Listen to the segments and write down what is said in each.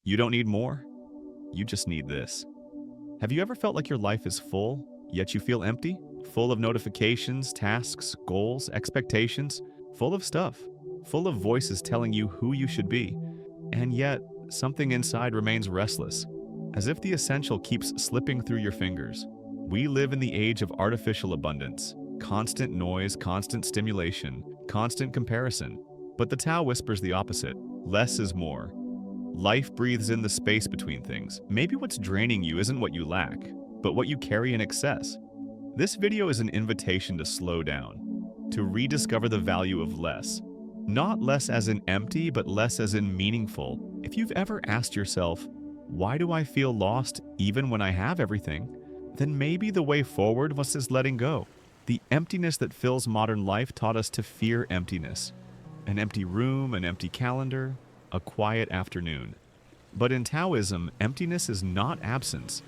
You don't need more, you just need this. Have you ever felt like your life is full, yet you feel empty? Full of notifications, tasks, goals, expectations, full of stuff, full of voices telling you who you should be, and yet something inside remains restless, as if the essential keeps slipping through your fingers. We live in the age of artificial abundance, constant noise, constant stimulation, constant comparison. But the Tao whispers the opposite. Less is more. Life breathes in the space between things. Maybe what's draining you isn't what you lack, but what you carry in excess. This video is an invitation to slow down, to rediscover the value of less. Not less as in empty, but less as in meaningful. If you've ever asked yourself, why do I feel lost even when I have everything? Then maybe the way forward was just letting go. The emptiness that fills modern life taught us to fear emptiness. An empty room, an empty calendar, a quiet afternoon. But in Taoism, emptiness is not absence.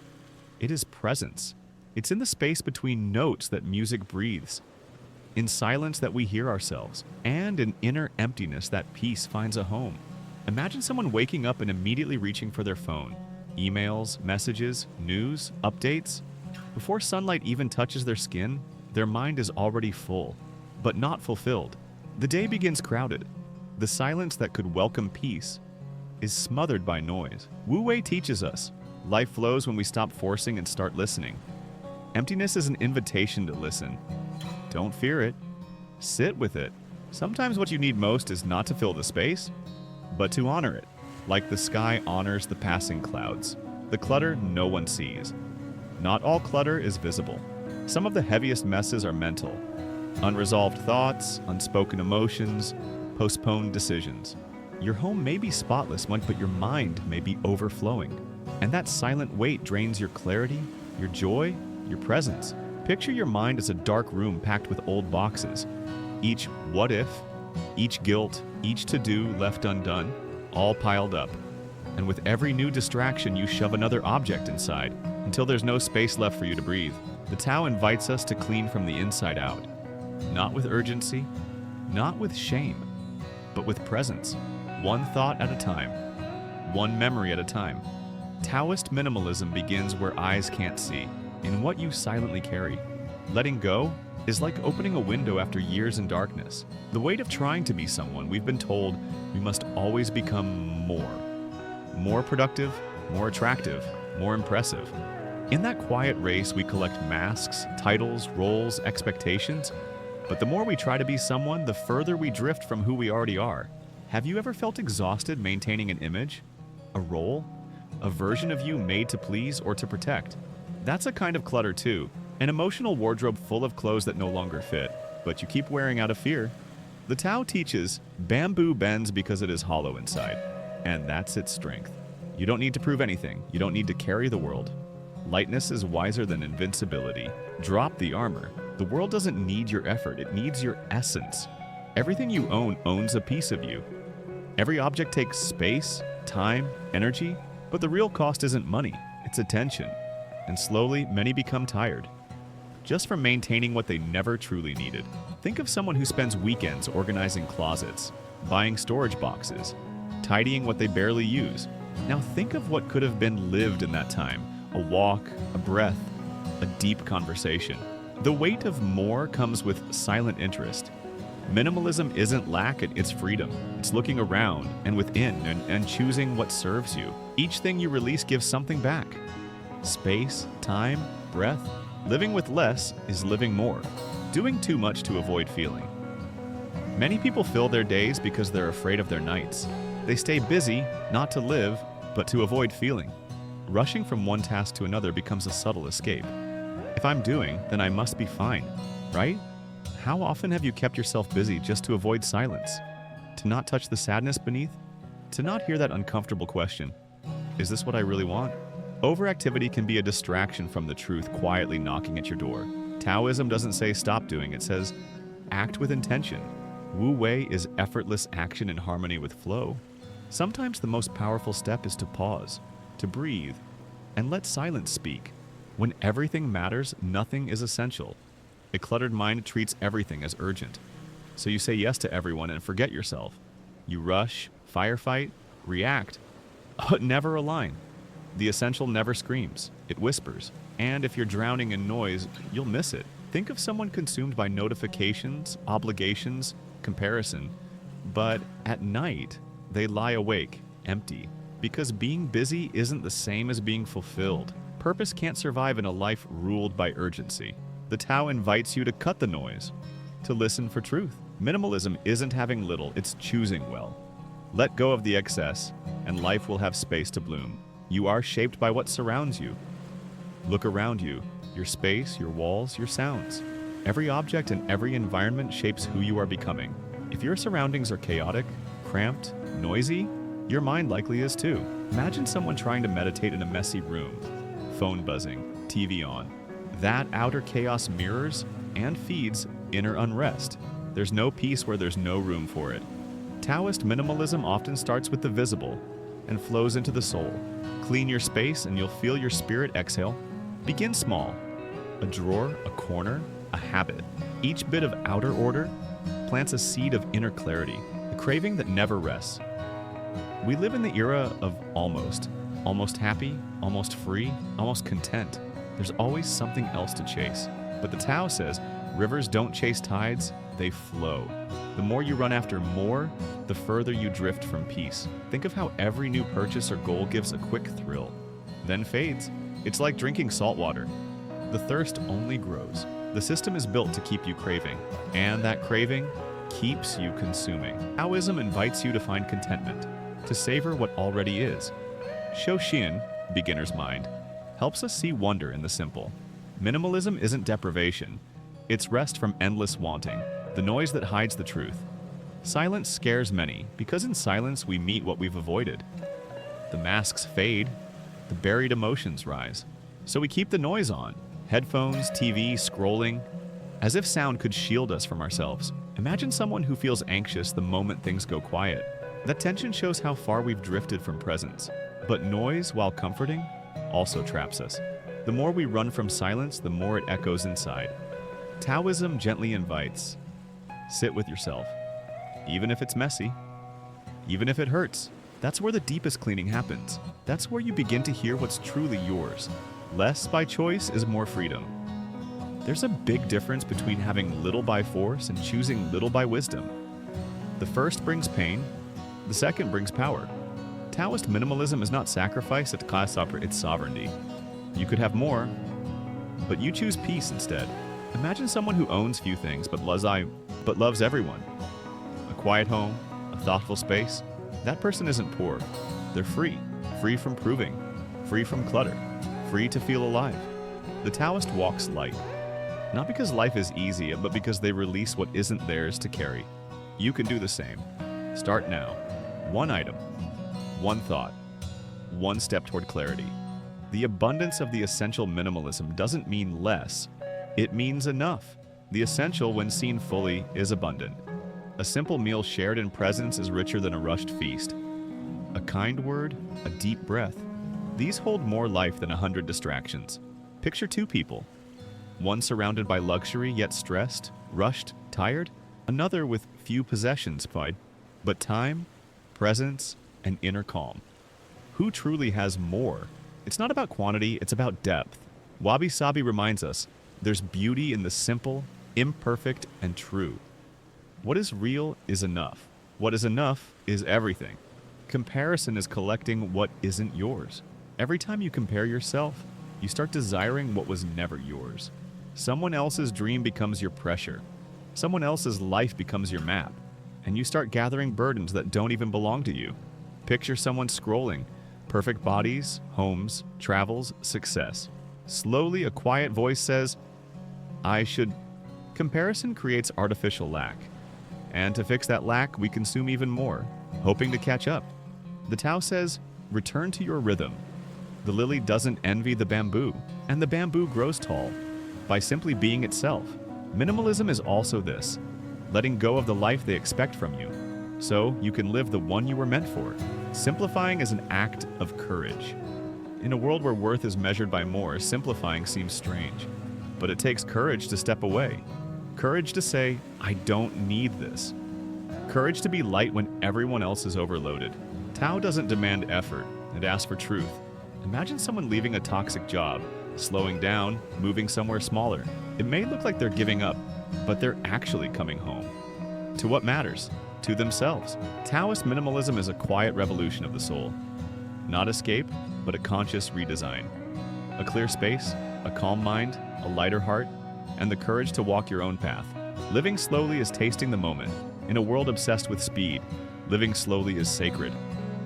It is presence. It's in the space between notes that music breathes, in silence that we hear ourselves, and in inner emptiness that peace finds a home. Imagine someone waking up and immediately reaching for their phone. Emails, messages, news, updates. Before sunlight even touches their skin, their mind is already full, but not fulfilled. The day begins crowded. The silence that could welcome peace is smothered by noise. Wu Wei teaches us, life flows when we stop forcing and start listening. Emptiness is an invitation to listen. Don't fear it. Sit with it. Sometimes what you need most is not to fill the space, but to honor it, like the sky honors the passing clouds. The clutter no one sees. Not all clutter is visible. Some of the heaviest messes are mental. Unresolved thoughts, unspoken emotions, postponed decisions. Your home may be spotless, but your mind may be overflowing. And that silent weight drains your clarity, your joy, your presence. Picture your mind as a dark room packed with old boxes. Each what if, each guilt, each to-do left undone, all piled up. And with every new distraction, you shove another object inside, until there's no space left for you to breathe. The Tao invites us to clean from the inside out. Not with urgency, not with shame, but with presence. One thought at a time, one memory at a time. Taoist minimalism begins where eyes can't see, in what you silently carry. Letting go is like opening a window after years in darkness. The weight of trying to be someone, we've been told we must always become more. More productive, more attractive, more impressive. In that quiet race, we collect masks, titles, roles, expectations. But the more we try to be someone, the further we drift from who we already are. Have you ever felt exhausted maintaining an image, a role, a version of you made to please or to protect? That's a kind of clutter too, an emotional wardrobe full of clothes that no longer fit, but you keep wearing out of fear. The Tao teaches, bamboo bends because it is hollow inside, and that's its strength. You don't need to prove anything, you don't need to carry the world. Lightness is wiser than invincibility. Drop the armor. The world doesn't need your effort, it needs your essence. Everything you own owns a piece of you. Every object takes space, time, energy, but the real cost isn't money, it's attention. And slowly, many become tired, just from maintaining what they never truly needed. Think of someone who spends weekends organizing closets, buying storage boxes, tidying what they barely use. Now think of what could have been lived in that time. A walk, a breath, a deep conversation. The weight of more comes with silent interest. Minimalism isn't lack, it's freedom. It's looking around and within and choosing what serves you. Each thing you release gives something back. Space, time, breath. Living with less is living more. Doing too much to avoid feeling. Many people fill their days because they're afraid of their nights. They stay busy, not to live, but to avoid feeling. Rushing from one task to another becomes a subtle escape. If I'm doing, then I must be fine, right? How often have you kept yourself busy just to avoid silence? To not touch the sadness beneath? To not hear that uncomfortable question, is this what I really want? Overactivity can be a distraction from the truth quietly knocking at your door. Taoism doesn't say stop doing, it says act with intention. Wu Wei is effortless action in harmony with flow. Sometimes the most powerful step is to pause, to breathe, and let silence speak. When everything matters, nothing is essential. A cluttered mind treats everything as urgent. So you say yes to everyone and forget yourself. You rush, firefight, react, but never a line. The essential never screams, it whispers. And if you're drowning in noise, you'll miss it. Think of someone consumed by notifications, obligations, comparison. But at night, they lie awake, empty. Because being busy isn't the same as being fulfilled. Purpose can't survive in a life ruled by urgency. The Tao invites you to cut the noise, to listen for truth. Minimalism isn't having little, it's choosing well. Let go of the excess, and life will have space to bloom. You are shaped by what surrounds you. Look around you, your space, your walls, your sounds. Every object and every environment shapes who you are becoming. If your surroundings are chaotic, cramped, noisy, your mind likely is too. Imagine someone trying to meditate in a messy room. Phone buzzing, TV on. That outer chaos mirrors and feeds inner unrest. There's no peace where there's no room for it. Taoist minimalism often starts with the visible and flows into the soul. Clean your space and you'll feel your spirit exhale. Begin small. A drawer, a corner, a habit. Each bit of outer order plants a seed of inner clarity, a craving that never rests. We live in the era of almost. Almost happy, almost free, almost content. There's always something else to chase. But the Tao says, rivers don't chase tides, they flow. The more you run after more, the further you drift from peace. Think of how every new purchase or goal gives a quick thrill, then fades. It's like drinking salt water. The thirst only grows. The system is built to keep you craving, and that craving keeps you consuming. Taoism invites you to find contentment, to savor what already is. Shoshin, beginner's mind, helps us see wonder in the simple. Minimalism isn't deprivation. It's rest from endless wanting, the noise that hides the truth. Silence scares many, because in silence we meet what we've avoided. The masks fade, the buried emotions rise. So we keep the noise on. Headphones, TV, scrolling, as if sound could shield us from ourselves. Imagine someone who feels anxious the moment things go quiet. That tension shows how far we've drifted from presence. But noise, while comforting, also traps us. The more we run from silence, the more it echoes inside. Taoism gently invites, sit with yourself. Even if it's messy, even if it hurts, that's where the deepest cleaning happens. That's where you begin to hear what's truly yours. Less by choice is more freedom. There's a big difference between having little by force and choosing little by wisdom. The first brings pain, the second brings power. Taoist minimalism is not sacrifice, it's sovereignty. You could have more, but you choose peace instead. Imagine someone who owns few things but loves everyone. A quiet home, a thoughtful space. That person isn't poor. They're free. Free from proving. Free from clutter. Free to feel alive. The Taoist walks light. Not because life is easy, but because they release what isn't theirs to carry. You can do the same. Start now. One item. One thought. One step toward clarity. The abundance of the essential minimalism doesn't mean less. It means enough. The essential, when seen fully, is abundant. A simple meal shared in presence is richer than a rushed feast. A kind word, a deep breath. These hold more life than 100 distractions. Picture two people. One surrounded by luxury yet stressed, rushed, tired. Another with few possessions, but time, presence, and inner calm. Who truly has more? It's not about quantity, it's about depth. Wabi Sabi reminds us, there's beauty in the simple, imperfect, and true. What is real is enough. What is enough is everything. Comparison is collecting what isn't yours. Every time you compare yourself, you start desiring what was never yours. Someone else's dream becomes your pressure. Someone else's life becomes your map. And you start gathering burdens that don't even belong to you. Picture someone scrolling. Perfect bodies, homes, travels, success. Slowly, a quiet voice says, I should. Comparison creates artificial lack. And to fix that lack, we consume even more, hoping to catch up. The Tao says, return to your rhythm. The lily doesn't envy the bamboo, and the bamboo grows tall by simply being itself. Minimalism is also this, letting go of the life they expect from you, so you can live the one you were meant for. Simplifying is an act of courage. In a world where worth is measured by more, simplifying seems strange. But it takes courage to step away. Courage to say, I don't need this. Courage to be light when everyone else is overloaded. Tao doesn't demand effort, and ask for truth. Imagine someone leaving a toxic job, slowing down, moving somewhere smaller. It may look like they're giving up, but they're actually coming home. To what matters? To themselves. Taoist minimalism is a quiet revolution of the soul. Not escape, but a conscious redesign. A clear space, a calm mind, a lighter heart, and the courage to walk your own path. Living slowly is tasting the moment. In a world obsessed with speed, living slowly is sacred.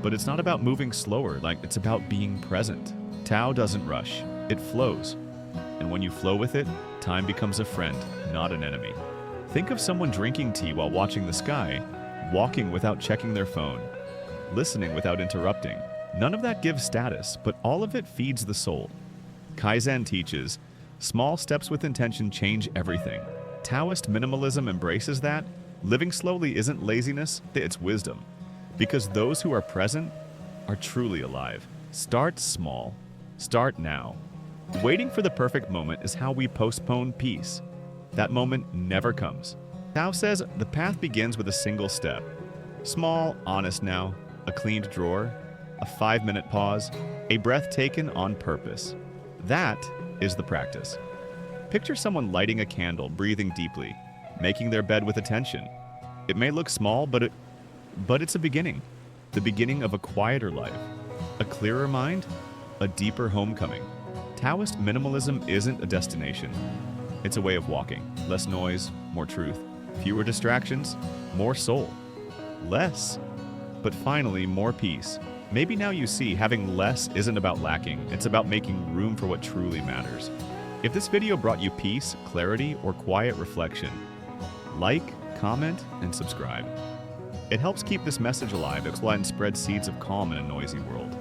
But it's not about moving slower, it's about being present. Tao doesn't rush, it flows. And when you flow with it, time becomes a friend, not an enemy. Think of someone drinking tea while watching the sky, walking without checking their phone, listening without interrupting. None of that gives status, but all of it feeds the soul. Kaizen teaches, small steps with intention change everything. Taoist minimalism embraces that. Living slowly isn't laziness, it's wisdom. Because those who are present are truly alive. Start small. Start now. Waiting for the perfect moment is how we postpone peace. That moment never comes. Tao says the path begins with a single step. Small, honest now, a cleaned drawer, a 5-minute pause, a breath taken on purpose. That is the practice. Picture someone lighting a candle, breathing deeply, making their bed with attention. It may look small, but it's a beginning. The beginning of a quieter life, a clearer mind, a deeper homecoming. Taoist minimalism isn't a destination. It's a way of walking. Less noise, more truth. Fewer distractions, more soul. Less, but finally more peace. Maybe now you see having less isn't about lacking. It's about making room for what truly matters. If this video brought you peace, clarity, or quiet reflection, like, comment, and subscribe. It helps keep this message alive and spread seeds of calm in a noisy world.